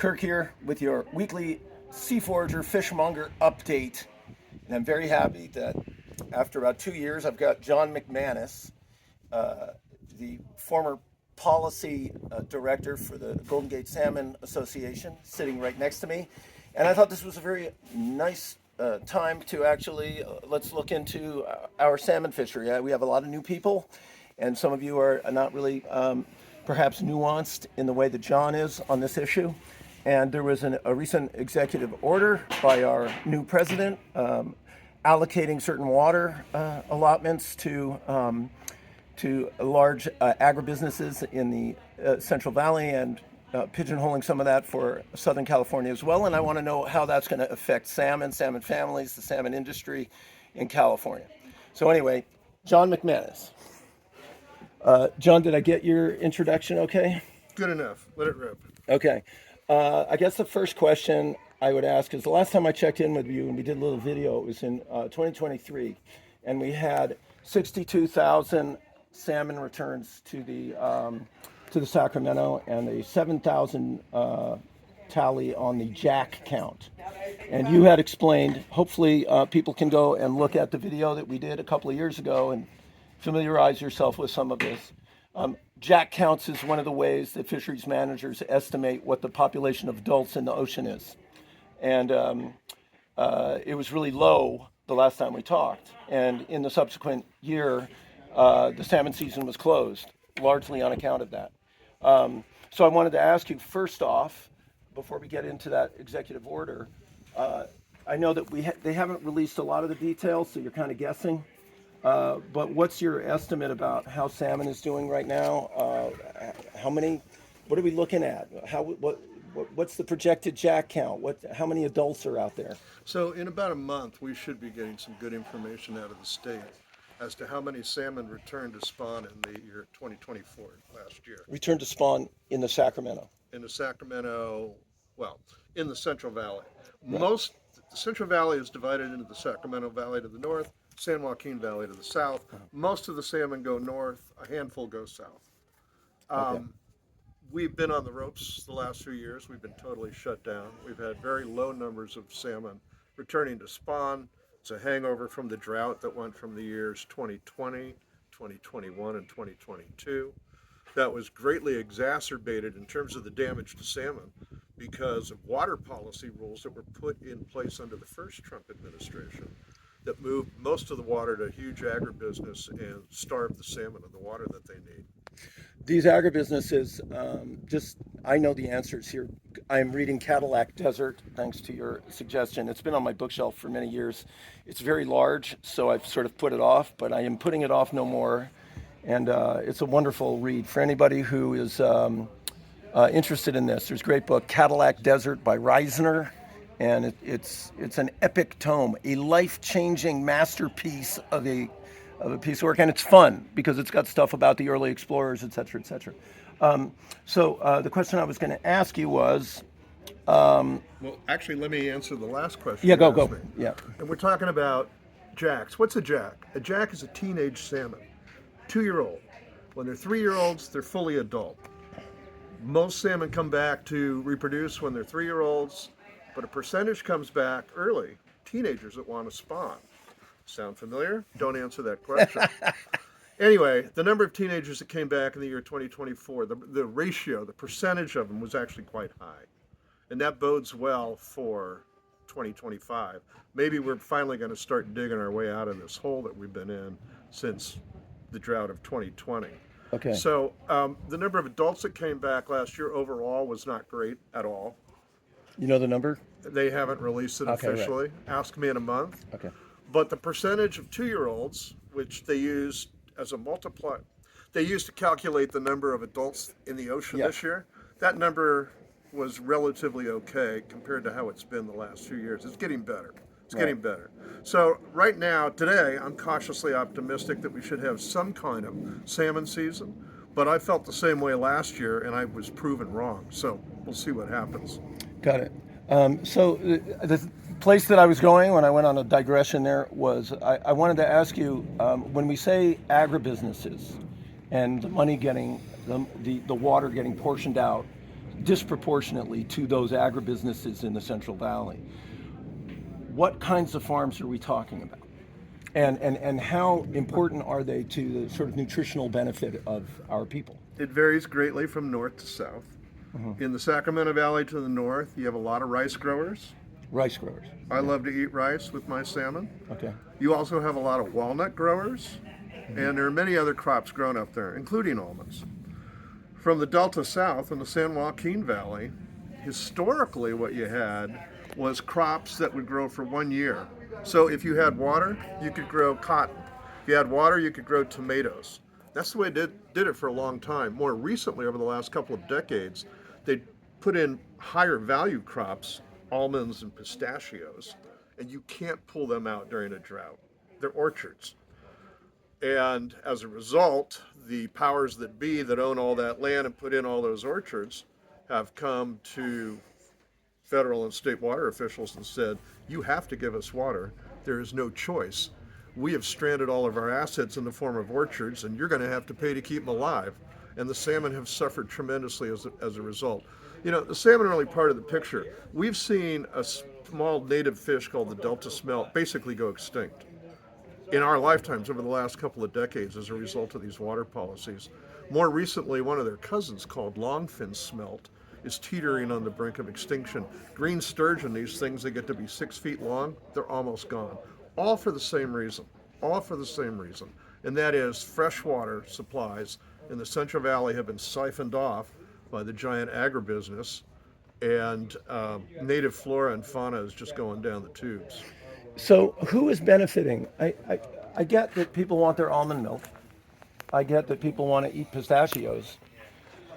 Kirk here with your weekly Sea Forager Fishmonger update. And I'm very happy that after about 2 years, I've got John McManus, the former policy director for the Golden Gate Salmon Association, sitting right next to me. And I thought this was a very nice time to actually let's look into our salmon fishery. We have a lot of new people, and some of you are not really perhaps nuanced in the way that John is on this issue. And there was a recent executive order by our new president allocating certain water allotments to large agribusinesses in the Central Valley, and pigeonholing some of that for Southern California as well. And I want to know how that's going to affect salmon families, the salmon industry in California. So anyway, John McManus. John, did I get your introduction okay? Good enough. Let it rip. Okay. I guess the first question I would ask is, the last time I checked in with you and we did a little video, it was in 2023, and we had 62,000 salmon returns to the Sacramento and a 7,000 tally on the jack count. And you had explained, hopefully people can go and look at the video that we did a couple of years ago and familiarize yourself with some of this. Jack counts is one of the ways that fisheries managers estimate what the population of adults in the ocean is. And it was really low the last time we talked. And in the subsequent year, the salmon season was closed, largely on account of that. So I wanted to ask you, first off, before we get into that executive order, I know that they haven't released a lot of the details, so you're kind of guessing. But what's your estimate about how salmon is doing right now? What are we looking at? What's the projected jack count? How many adults are out there? So in about a month, we should be getting some good information out of the state as to how many salmon returned to spawn in the year 2024, last year. Returned to spawn in the Sacramento? In the Sacramento, well, in the Central Valley. Right. The Central Valley is divided into the Sacramento Valley to the north, San Joaquin Valley to the south. Most of the salmon go north, a handful go south. Okay. We've been on the ropes the last few years. We've been totally shut down. We've had very low numbers of salmon returning to spawn. It's a hangover from the drought that went from the years 2020, 2021, and 2022. That was greatly exacerbated in terms of the damage to salmon because of water policy rules that were put in place under the first Trump administration that moved most of the water to huge agribusiness and starved the salmon of the water that they need. These agribusinesses, I know the answers here. I'm reading Cadillac Desert, thanks to your suggestion. It's been on my bookshelf for many years. It's very large, so I've sort of put it off, but I am putting it off no more. And it's a wonderful read for anybody who is interested in this. There's a great book, Cadillac Desert by Reisner. And it's an epic tome, a life-changing masterpiece of a piece of work, and it's fun because it's got stuff about the early explorers, et cetera, et cetera. So the question I was going to ask you was... well, actually, let me answer the last question. Yeah, go. Yeah. And we're talking about jacks. What's a jack? A jack is a teenage salmon, 2-year-old. When they're 3-year-olds, they're fully adult. Most salmon come back to reproduce when they're 3-year-olds. But a percentage comes back early, teenagers that want to spawn. Sound familiar? Don't answer that question. Anyway, the number of teenagers that came back in the year 2024, the ratio, the percentage of them was actually quite high. And that bodes well for 2025. Maybe we're finally going to start digging our way out of this hole that we've been in since the drought of 2020. Okay. So the number of adults that came back last year overall was not great at all. You know the number? They haven't released it officially. Right. Ask me in a month. Okay. But the percentage of 2-year-olds, which they used as a multiplier, they used to calculate the number of adults in the ocean this year. That number was relatively okay compared to how it's been the last few years. It's getting better. It's getting better. So right now, today, I'm cautiously optimistic that we should have some kind of salmon season. But I felt the same way last year, and I was proven wrong. So we'll see what happens. Got it. So the place that I was going when I went on a digression there was I wanted to ask you, when we say agribusinesses and the money getting, the water getting portioned out, disproportionately to those agribusinesses in the Central Valley. What kinds of farms are we talking about? And how important are they to the sort of nutritional benefit of our people? It varies greatly from north to south. In the Sacramento Valley to the north, you have a lot of rice growers. Rice growers. I love to eat rice with my salmon. Okay. You also have a lot of walnut growers, and there are many other crops grown up there, including almonds. From the Delta South in the San Joaquin Valley, historically what you had was crops that would grow for 1 year. So if you had water, you could grow cotton. If you had water, you could grow tomatoes. That's the way they did it for a long time. More recently, over the last couple of decades, they put in higher value crops, almonds and pistachios, and you can't pull them out during a drought. They're orchards. And as a result, the powers that be that own all that land and put in all those orchards have come to federal and state water officials and said, you have to give us water. There is no choice. We have stranded all of our assets in the form of orchards, and you're going to have to pay to keep them alive. And the salmon have suffered tremendously as a result. You know, the salmon are only part of the picture. We've seen a small native fish called the Delta smelt basically go extinct in our lifetimes over the last couple of decades as a result of these water policies. More recently, one of their cousins called longfin smelt is teetering on the brink of extinction. Green sturgeon, these things that get to be 6 feet long, they're almost gone. All for the same reason, and that is freshwater supplies in the Central Valley have been siphoned off by the giant agribusiness, and native flora and fauna is just going down the tubes. So who is benefiting? I get that people want their almond milk. I get that people want to eat pistachios.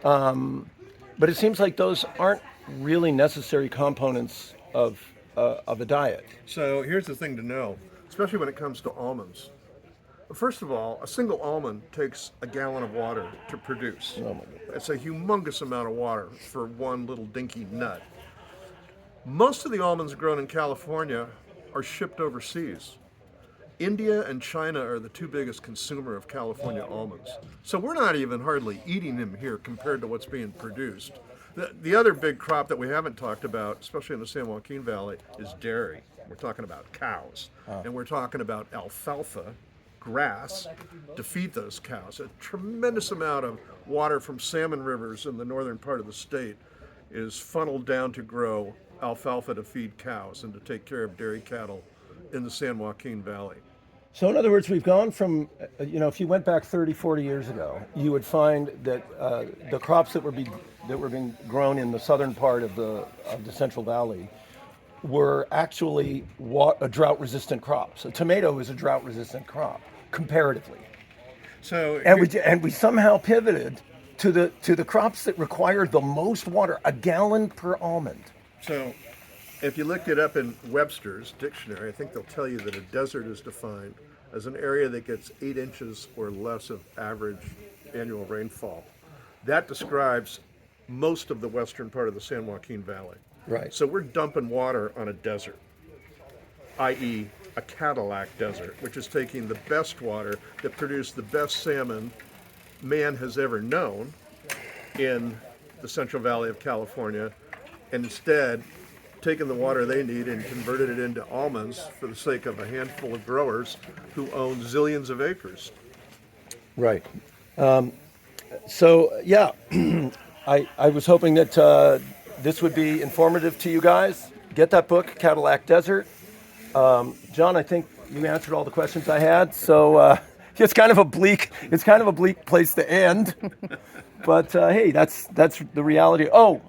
But it seems like those aren't really necessary components of a diet. So here's the thing to know, especially when it comes to almonds. First of all, a single almond takes a gallon of water to produce. Oh my God. It's a humongous amount of water for one little dinky nut. Most of the almonds grown in California are shipped overseas. India and China are the two biggest consumer of California almonds. So we're not even hardly eating them here compared to what's being produced. The other big crop that we haven't talked about, especially in the San Joaquin Valley, is dairy. We're talking about cows, and we're talking about alfalfa, grass, to feed those cows. A tremendous amount of water from salmon rivers in the northern part of the state is funneled down to grow alfalfa to feed cows and to take care of dairy cattle in the San Joaquin Valley. So in other words, we've gone from, if you went back 30, 40 years ago, you would find that the crops that were being grown in the southern part of the Central Valley were actually a drought-resistant crop. So tomato is a drought-resistant crop, comparatively. So And we somehow pivoted to the crops that require the most water, a gallon per almond. So if you looked it up in Webster's dictionary, I think they'll tell you that a desert is defined as an area that gets 8 inches or less of average annual rainfall. That describes most of the western part of the San Joaquin Valley. Right. So we're dumping water on a desert, i.e. a Cadillac desert, which is taking the best water that produced the best salmon man has ever known in the Central Valley of California, and instead taken the water they need and converted it into almonds for the sake of a handful of growers who own zillions of acres. Right. So, yeah, I was hoping that this would be informative to you guys. Get that book, Cadillac Desert. John, I think you answered all the questions I had. So it's kind of a bleak place to end. But hey, that's the reality. Oh,